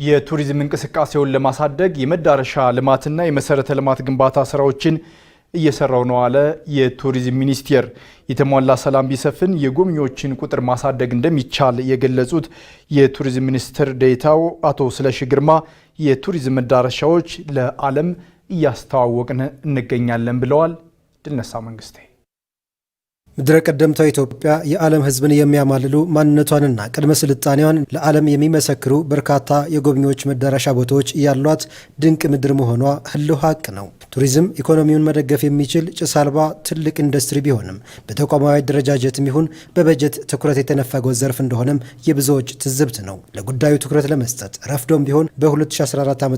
የቱሪዝም እንቅስቃሴውን ለማሳደግ የመዳረሻ ልማትና የመሰረተ ልማት ግንባታ ስራዎችን እየሰራው ነው አለ የቱሪዝም ሚኒስቴር። የተሟላ ሰላም ቢሰፍን የጎብኚዎችን ቁጥር ማሳደግ እንደሚቻል የገለጹት የቱሪዝም ሚኒስትር ዴኤታው አቶ ስለሺ ግርማ የቱሪዝም መዳረሻዎች ለዓለም እያስተዋወቅን እንገኛለን ብለዋል። ድልነሳ መንግስቴ ምድረ ቀደምቷ ኢትዮጵያ የዓለም ሕዝብን የሚያማልሉ ማንነቷንና ቅድመ ስልጣኔዋን ለዓለም የሚመሰክሩ በርካታ የጎብኚዎች መዳረሻ ቦታዎች ያሏት ድንቅ ምድር መሆኗ ህልው ሀቅ ነው። ቱሪዝም ኢኮኖሚውን መደገፍ የሚችል ጭስ አልባ ትልቅ ኢንዱስትሪ ቢሆንም በተቋማዊ አደረጃጀትም ይሁን በበጀት ትኩረት የተነፈገው ዘርፍ እንደሆነም የብዙዎች ትዝብት ነው። ለጉዳዩ ትኩረት ለመስጠት ረፍዶም ቢሆን በ2014 ዓ.ም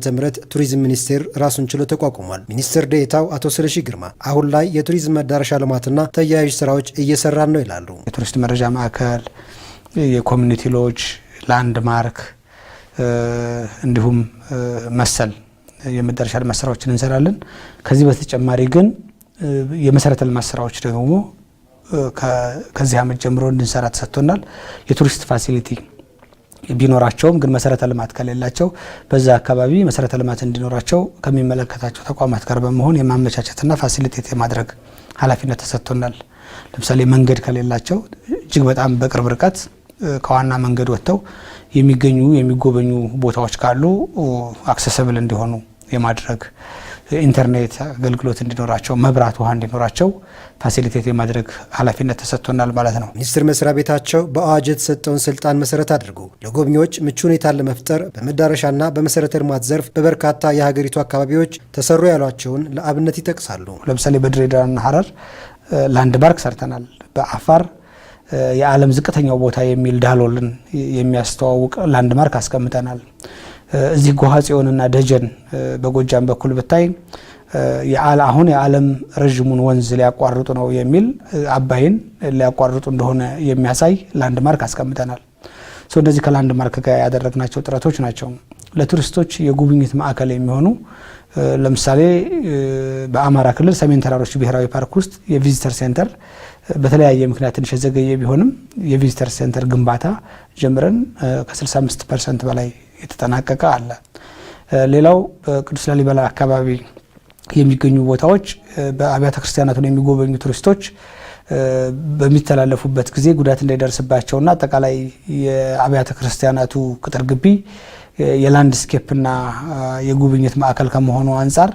ቱሪዝም ሚኒስቴር ራሱን ችሎ ተቋቁሟል። ሚኒስትር ዴኤታው አቶ ስለሺ ግርማ አሁን ላይ የቱሪዝም መዳረሻ ልማትና ተያያዥ ስራዎች እየሰራን ነው ይላሉ። የቱሪስት መረጃ ማዕከል፣ የኮሚኒቲ ሎጅ፣ ላንድማርክ እንዲሁም መሰል የመዳረሻ ልማት ስራዎችን እንሰራለን። ከዚህ በተጨማሪ ግን የመሰረተ ልማት ስራዎች ደግሞ ከዚህ ዓመት ጀምሮ እንድንሰራ ተሰጥቶናል። የቱሪስት ፋሲሊቲ ቢኖራቸውም ግን መሰረተ ልማት ከሌላቸው በዛ አካባቢ መሰረተ ልማት እንዲኖራቸው ከሚመለከታቸው ተቋማት ጋር በመሆን የማመቻቸትና ፋሲሊቴት የማድረግ ኃላፊነት ተሰጥቶናል። ለምሳሌ መንገድ ከሌላቸው እጅግ በጣም በቅርብ ርቀት ከዋና መንገድ ወጥተው የሚጎበኙ ቦታዎች ካሉ አክሰሰብል እንዲሆኑ የማድረግ ኢንተርኔት አገልግሎት እንዲኖራቸው፣ መብራት፣ ውሃ እንዲኖራቸው ፋሲሊቴት የማድረግ ኃላፊነት ተሰጥቶናል ማለት ነው። ሚኒስቴር መስሪያ ቤታቸው በአዋጅ የተሰጠውን ስልጣን መሰረት አድርጎ ለጎብኚዎች ምቹ ሁኔታን ለመፍጠር በመዳረሻና በመሰረተ ልማት ዘርፍ በበርካታ የሀገሪቱ አካባቢዎች ተሰሩ ያሏቸውን ለአብነት ይጠቅሳሉ። ለምሳሌ በድሬዳዋና ሐረር ላንድማርክ ሰርተናል። በአፋር የዓለም ዝቅተኛው ቦታ የሚል ዳሎልን የሚያስተዋውቅ ላንድማርክ አስቀምጠናል። እዚህ ጎሃጽዮንና ደጀን በጎጃም በኩል ብታይ አሁን የዓለም ረዥሙን ወንዝ ሊያቋርጡ ነው የሚል አባይን ሊያቋርጡ እንደሆነ የሚያሳይ ላንድማርክ አስቀምጠናል። እንደዚህ ከላንድማርክ ጋር ያደረግናቸው ጥረቶች ናቸው። ለቱሪስቶች የጉብኝት ማዕከል የሚሆኑ ለምሳሌ በአማራ ክልል ሰሜን ተራሮች ብሔራዊ ፓርክ ውስጥ የቪዚተር ሴንተር በተለያየ ምክንያት ትንሽ የዘገየ ቢሆንም የቪዚተር ሴንተር ግንባታ ጀምረን ከ65% በላይ የተጠናቀቀ አለ። ሌላው በቅዱስ ላሊበላ አካባቢ የሚገኙ ቦታዎች በአብያተ ክርስቲያናቱን የሚጎበኙ ቱሪስቶች በሚተላለፉበት ጊዜ ጉዳት እንዳይደርስባቸውና አጠቃላይ የአብያተ ክርስቲያናቱ ቅጥር ግቢ የላንድስኬፕና የጉብኝት ማዕከል ከመሆኑ አንጻር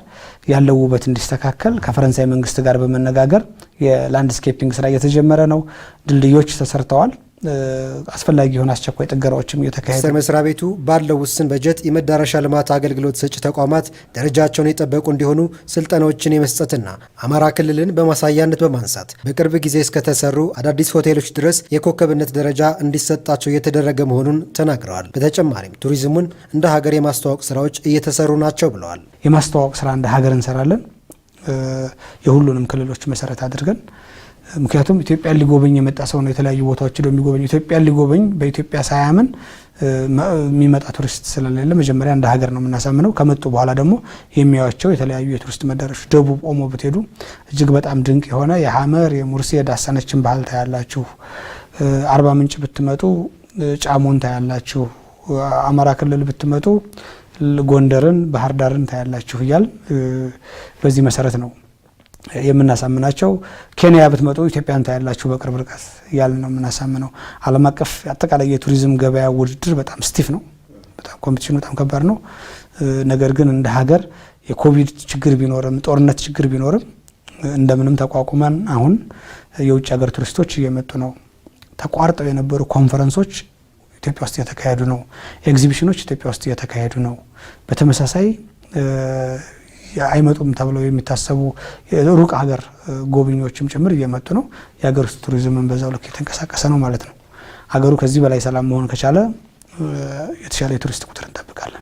ያለው ውበት እንዲስተካከል ከፈረንሳይ መንግስት ጋር በመነጋገር የላንድስኬፒንግ ስራ እየተጀመረ ነው። ድልድዮች ተሰርተዋል። አስፈላጊ የሆነ አስቸኳይ ጥገናዎችም እየተካሄዱ ሚኒስቴር መስሪያ ቤቱ ባለው ውስን በጀት የመዳረሻ ልማት አገልግሎት ሰጪ ተቋማት ደረጃቸውን የጠበቁ እንዲሆኑ ስልጠናዎችን የመስጠትና አማራ ክልልን በማሳያነት በማንሳት በቅርብ ጊዜ እስከተሰሩ አዳዲስ ሆቴሎች ድረስ የኮከብነት ደረጃ እንዲሰጣቸው እየተደረገ መሆኑን ተናግረዋል። በተጨማሪም ቱሪዝሙን እንደ ሀገር የማስተዋወቅ ስራዎች እየተሰሩ ናቸው ብለዋል። የማስተዋወቅ ስራ እንደ ሀገር እንሰራለን፣ የሁሉንም ክልሎች መሰረት አድርገን። ምክንያቱም ኢትዮጵያን ሊጎበኝ የመጣ ሰው ነው የተለያዩ ቦታዎች ሄዶ የሚጎበኝ። ኢትዮጵያን ሊጎበኝ በኢትዮጵያ ሳያምን የሚመጣ ቱሪስት ስለሌለ መጀመሪያ እንደ ሀገር ነው የምናሳምነው። ከመጡ በኋላ ደግሞ የሚያዩቸው የተለያዩ የቱሪስት መዳረሻዎች ደቡብ ኦሞ ብትሄዱ እጅግ በጣም ድንቅ የሆነ የሐመር የሙርሲ የዳሰነችን ባህል ታያላችሁ። አርባ ምንጭ ብትመጡ ጫሞን ታያላችሁ። አማራ ክልል ብትመጡ ጎንደርን፣ ባህር ዳርን ታያላችሁ እያል በዚህ መሰረት ነው የምናሳምናቸው። ኬንያ ብትመጡ ኢትዮጵያን ታያላችሁ በቅርብ ርቀት እያልን ነው የምናሳምነው። ዓለም አቀፍ አጠቃላይ የቱሪዝም ገበያ ውድድር በጣም ስቲፍ ነው። በጣም ኮምፒቲሽኑ በጣም ከባድ ነው። ነገር ግን እንደ ሀገር የኮቪድ ችግር ቢኖርም ጦርነት ችግር ቢኖርም እንደምንም ተቋቁመን አሁን የውጭ ሀገር ቱሪስቶች እየመጡ ነው። ተቋርጠው የነበሩ ኮንፈረንሶች ኢትዮጵያ ውስጥ እየተካሄዱ ነው። ኤግዚቢሽኖች ኢትዮጵያ ውስጥ እየተካሄዱ ነው። በተመሳሳይ አይመጡም ተብለው የሚታሰቡ ሩቅ ሀገር ጎብኚዎችም ጭምር እየመጡ ነው። የሀገር ውስጥ ቱሪዝምን በዛው ልክ የተንቀሳቀሰ ነው ማለት ነው። ሀገሩ ከዚህ በላይ ሰላም መሆን ከቻለ የተሻለ የቱሪስት ቁጥር እንጠብቃለን።